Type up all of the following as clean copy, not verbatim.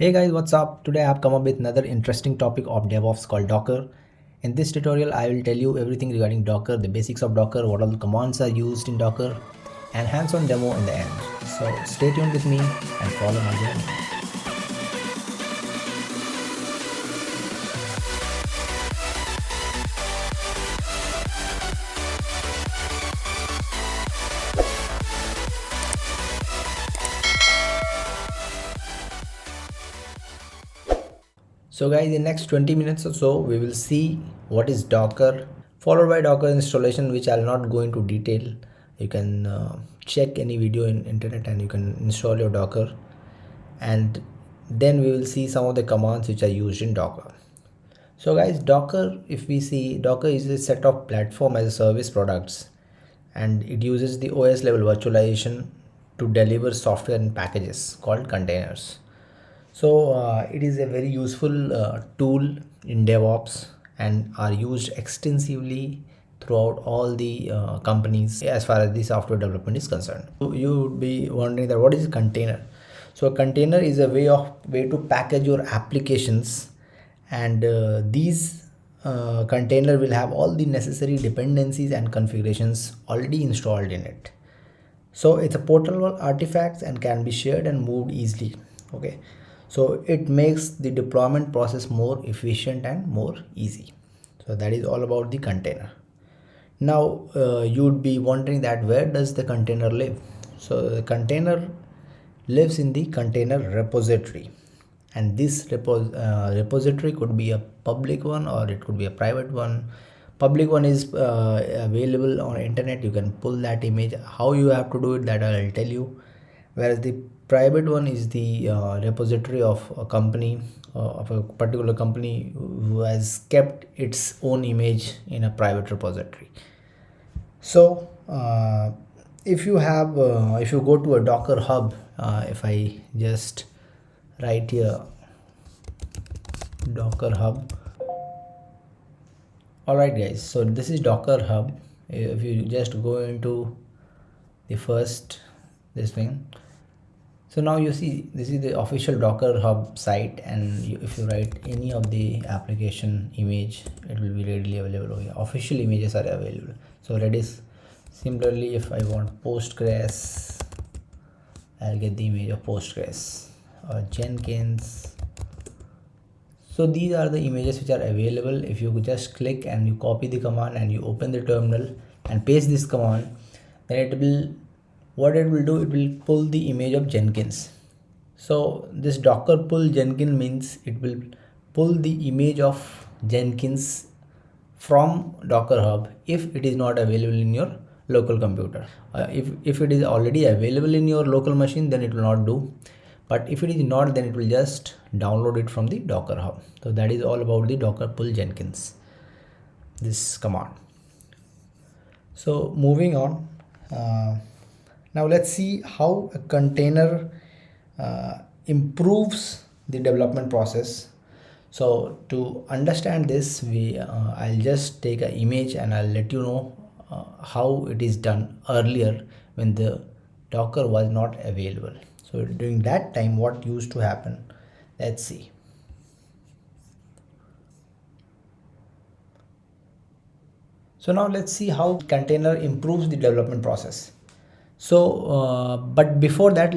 Hey guys, what's up? Today I have come up with another interesting topic of DevOps called Docker. In this tutorial, I will tell you everything regarding Docker, the basics of Docker, what all the commands are used in Docker, and hands-on demo in the end. So stay tuned with me and follow my journey. So guys, in the next 20 minutes or so, we will see what is Docker, followed by Docker installation, which I'll not go into detail. You can check any video in internet and you can install your Docker. And then we will see some of the commands which are used in Docker. So guys, Docker, if we see, Docker is a set of platform as a service products, and it uses the OS level virtualization to deliver software in packages called containers. So it is a very useful tool in DevOps and are used extensively throughout all the companies as far as the software development is concerned. So you would be wondering that what is a container? So a container is a way to package your applications, and these container will have all the necessary dependencies and configurations already installed in it. So it's a portable artifacts and can be shared and moved easily. Okay, so it makes the deployment process more efficient and more easy. So that is all about the container. Now you would be wondering that where does the container live? So the container lives in the container repository, and this repository could be a public one or it could be a private one. Public one is available on internet. You can pull that image. How you have to do it, that I'll tell you. Whereas the private one is the repository of a company, of a particular company who has kept its own image in a private repository. So if you go to a Docker hub, if I just write here Docker hub. Alright guys, so this is Docker hub. If you just go into the first this thing, so now you see this is the official Docker hub site, and if you write any of the application image, it will be readily available over here. Official images are available. So Redis, similarly, if I want Postgres, I'll get the image of Postgres or Jenkins. So these are the images which are available. If you just click and you copy the command and you open the terminal and paste this command, then what it will do, it will pull the image of Jenkins. So this Docker pull Jenkins means it will pull the image of Jenkins from Docker hub if it is not available in your local computer. If it is already available in your local machine, then it will not do. But if it is not, then it will just download it from the Docker hub. So that is all about the Docker pull Jenkins, this command. So moving on, now let's see how a container improves the development process. So to understand this, I'll just take an image and I'll let you know how it is done earlier when the Docker was not available. So during that time, what used to happen? Let's see. So now let's see how container improves the development process. So but before that,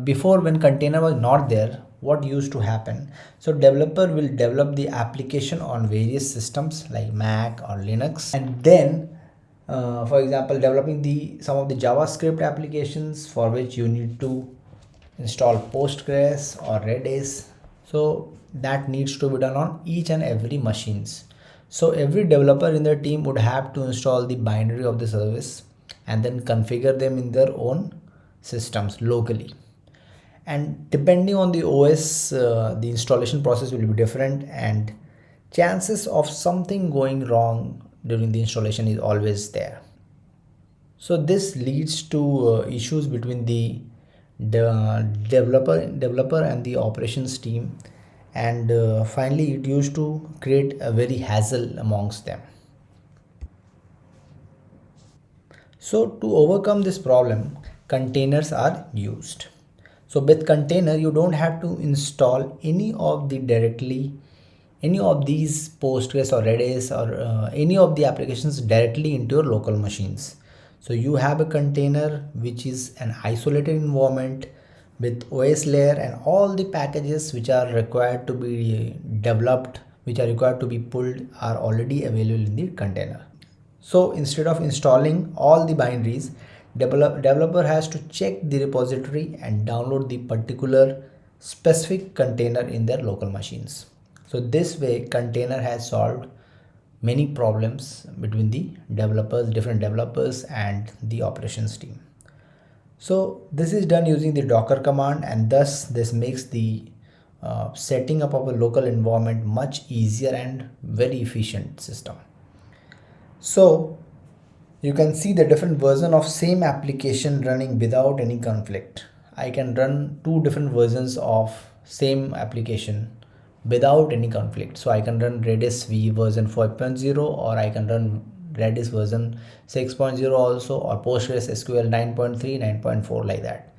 before when container was not there, what used to happen? So developer will develop the application on various systems like Mac or Linux, and then for example, developing some of the JavaScript applications for which you need to install Postgres or Redis. So that needs to be done on each and every machines. So every developer in their team would have to install the binary of the service and then configure them in their own systems locally. And depending on the OS, the installation process will be different, and chances of something going wrong during the installation is always there. So this leads to issues between the developer and the operations team, and finally it used to create a very hassle amongst them. So to overcome this problem, containers are used. So with container, you don't have to install any of these Postgres or Redis or any of the applications directly into your local machines. So you have a container which is an isolated environment with OS layer, and all the packages which are required to be developed, which are required to be pulled, are already available in the container. So instead of installing all the binaries, developer has to check the repository and download the particular specific container in their local machines. So this way, container has solved many problems between the different developers and the operations team. So this is done using the Docker command, and thus this makes the setting up of a local environment much easier and very efficient system. So you can see the different version of same application running without any conflict. I can run two different versions of same application without any conflict. So I can run Redis V version 5.0, or I can run Redis version 6.0 also, or Postgres SQL 9.3, 9.4, like that.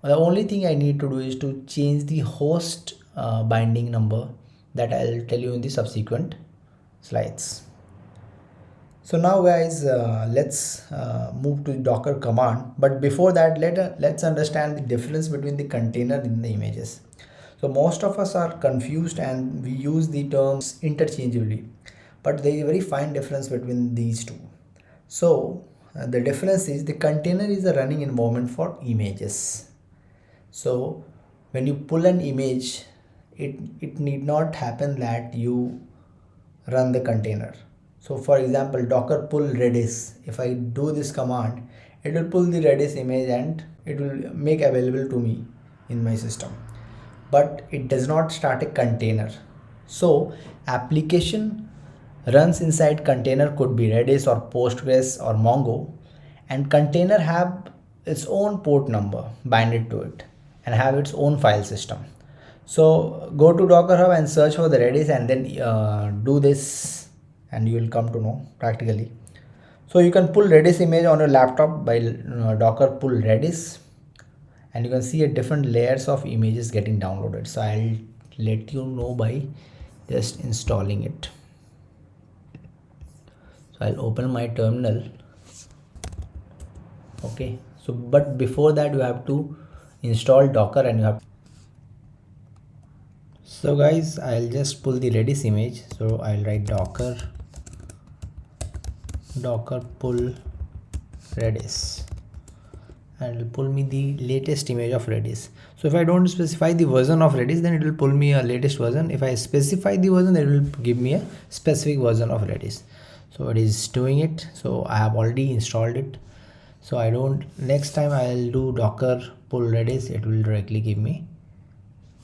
The only thing I need to do is to change the host binding number, that I'll tell you in the subsequent slides. So now guys, let's move to Docker command. But before that, let's understand the difference between the container and the images. So most of us are confused and we use the terms interchangeably, but there is a very fine difference between these two. So the difference is the container is a running environment for images. So when you pull an image, it need not happen that you run the container. So for example, docker pull redis, if I do this command, it will pull the redis image and it will make available to me in my system, but it does not start a container. So application runs inside container could be Redis or Postgres or Mongo, and container have its own port number binded to it and have its own file system. So go to Docker Hub and search for the Redis, and then do this and you will come to know practically. So you can pull Redis image on your laptop by docker pull Redis, and you can see a different layers of images getting downloaded. So I'll let you know by just installing it. So I'll open my terminal. Okay, so but before that you have to install Docker, and you have. So guys, I'll just pull the Redis image. So I'll write docker pull Redis, and it will pull me the latest image of Redis. So if I don't specify the version of Redis, then it will pull me a latest version. If I specify the version, then it will give me a specific version of Redis. So it is doing it. So I have already installed it. So I don't, next time I'll do docker pull Redis, it will directly give me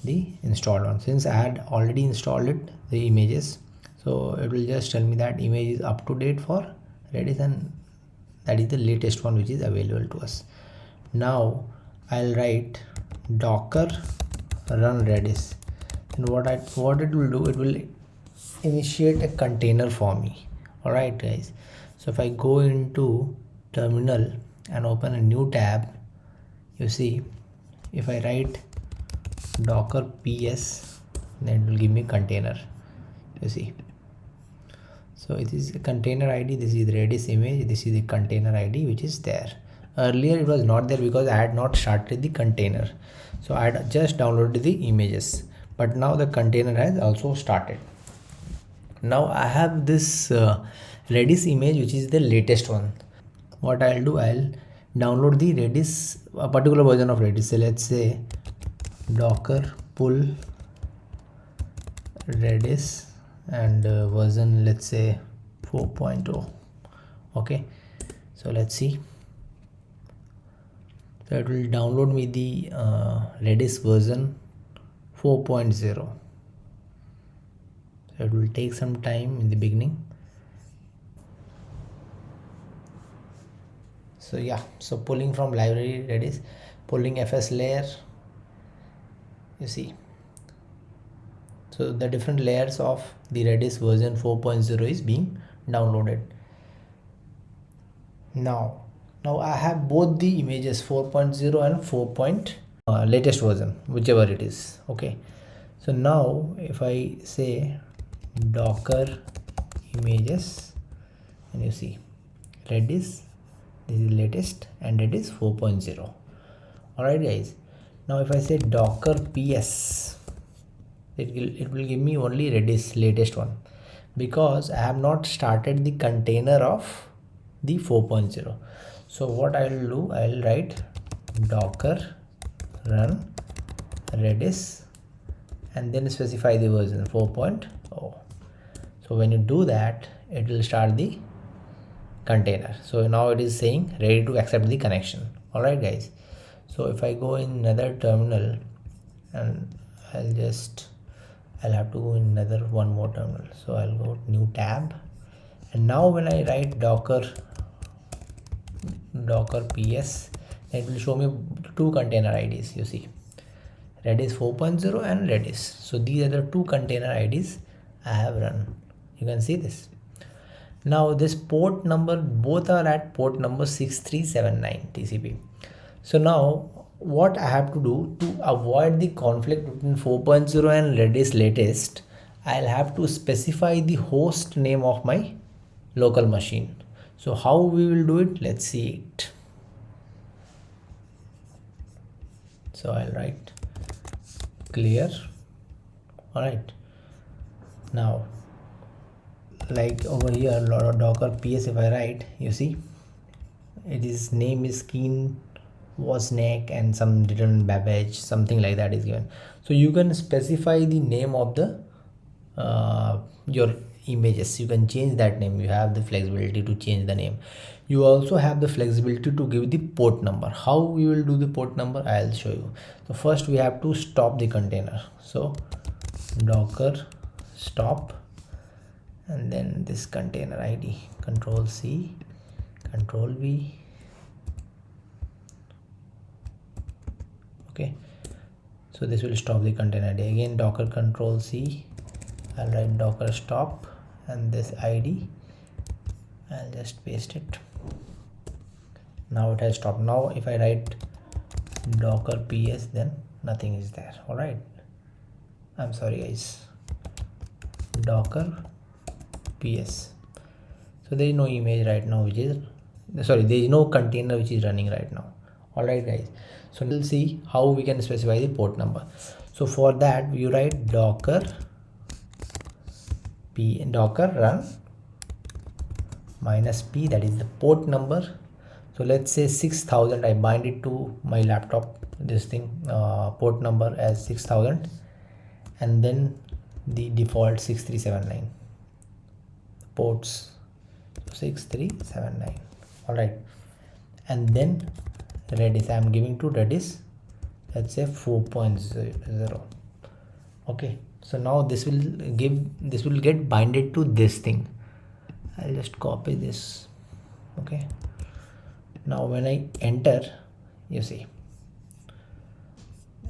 the installed one. Since I had already installed it, the images, so it will just tell me that image is up to date for Redis, and that is the latest one which is available to us. Now I'll write docker run Redis, and what it will do, it will initiate a container for me. All right guys, so if I go into terminal and open a new tab, you see, if I write docker ps, then it will give me container. You see, so it is a container ID, this is the Redis image, this is the container ID which is there. Earlier it was not there because I had not started the container, so I had just downloaded the images, but now the container has also started. Now I have this Redis image which is the latest one. What I'll do, I'll download the Redis, a particular version of Redis. So let's say docker pull Redis, and version, let's say 4.0. okay, so let's see. So it will download me the Redis version 4.0. So it will take some time in the beginning. So yeah, so pulling from library Redis, pulling fs layer, you see. So the different layers of the Redis version 4.0 is being downloaded. Now I have both the images 4.0 and latest version, whichever it is. Okay, so now if I say docker images, and you see Redis, this is latest and it is 4.0. Alright guys, now if I say docker ps, it will give me only Redis latest one, because I have not started the container of the 4.0. So what I will do, I will write docker run Redis and then specify the version 4.0. So when you do that, it will start the container. So now it is saying ready to accept the connection. Alright guys, so if I go in another terminal, and I'll have to go in another one more terminal, so I'll go new tab, and now when I write docker ps, it will show me two container IDs. You see Redis 4.0 and Redis. So these are the two container IDs I have run. You can see this. Now this port number, both are at port number 6379 TCP. So now what I have to do to avoid the conflict between 4.0 and Redis latest, I'll have to specify the host name of my local machine. So how we will do it, let's see it. So I'll write clear. All right, now like over here docker ps, if I write, you see it is name is Keen Wozniak and some written Babbage, something like that is given. So you can specify the name of the your images. You can change that name. You have the flexibility to change the name. You also have the flexibility to give the port number. How we will do the port number, I'll show you. So first we have to stop the container. So docker stop, and then this container ID, control C, control V. Okay, so this will stop the container ID. Again docker control C, I'll write docker stop, and this ID I'll just paste it. Now it has stopped. Now if I write docker ps, then nothing is there. All right, I'm sorry guys, docker ps. So there is no image right now, which is there is no container which is running right now. All right guys, so we'll see how we can specify the port number. So for that you write docker run -p, that is the port number. So let's say 6000, I bind it to my laptop, this thing port number as 6000, and then the default 6379 ports, 6379. All right, and then Redis, I am giving to Redis, let's say 4.0. okay, so now this will get binded to this thing. I'll just copy this. Okay, now when I enter, you see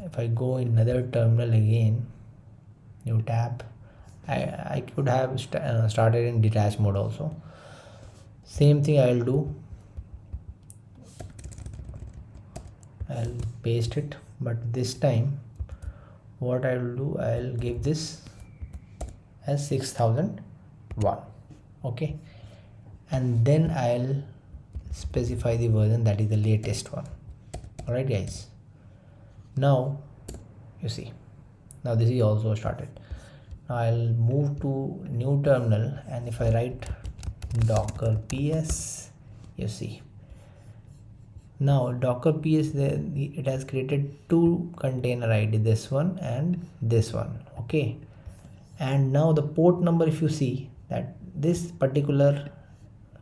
if I go in another terminal, again new tab, I could have started in detached mode also. Same thing I'll do, I'll paste it, but this time what I will do, I'll give this as 6001. okay, and then I'll specify the version, that is the latest one. All right guys, now you see, now this is also started. Now I'll move to new terminal, and if I write docker ps, you see now docker ps, it has created two container ID, this one and this one. Okay, and now the port number, if you see that this particular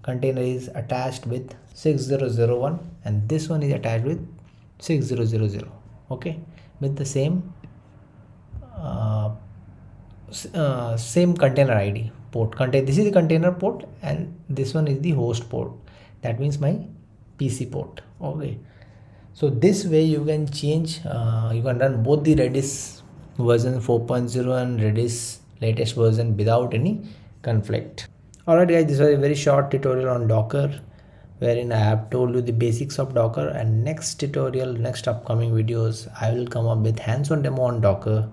container is attached with 6001, and this one is attached with 6000. okay, with the same same container ID port. This is the container port, and this one is the host port, that means my PC port. Okay, so this way you can change, you can run both the Redis version 4.0 and Redis latest version without any conflict. Alright guys, this was a very short tutorial on Docker. wherein I have told you the basics of Docker, and next tutorial, next upcoming videos, I will come up with hands-on demo on Docker,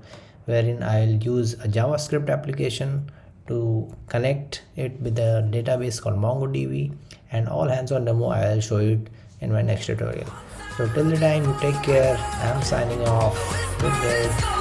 wherein I'll use a JavaScript application to connect it with a database called MongoDB, and all hands-on demo I will show it in my next tutorial. So till the time, you take care. I'm signing off. Good day.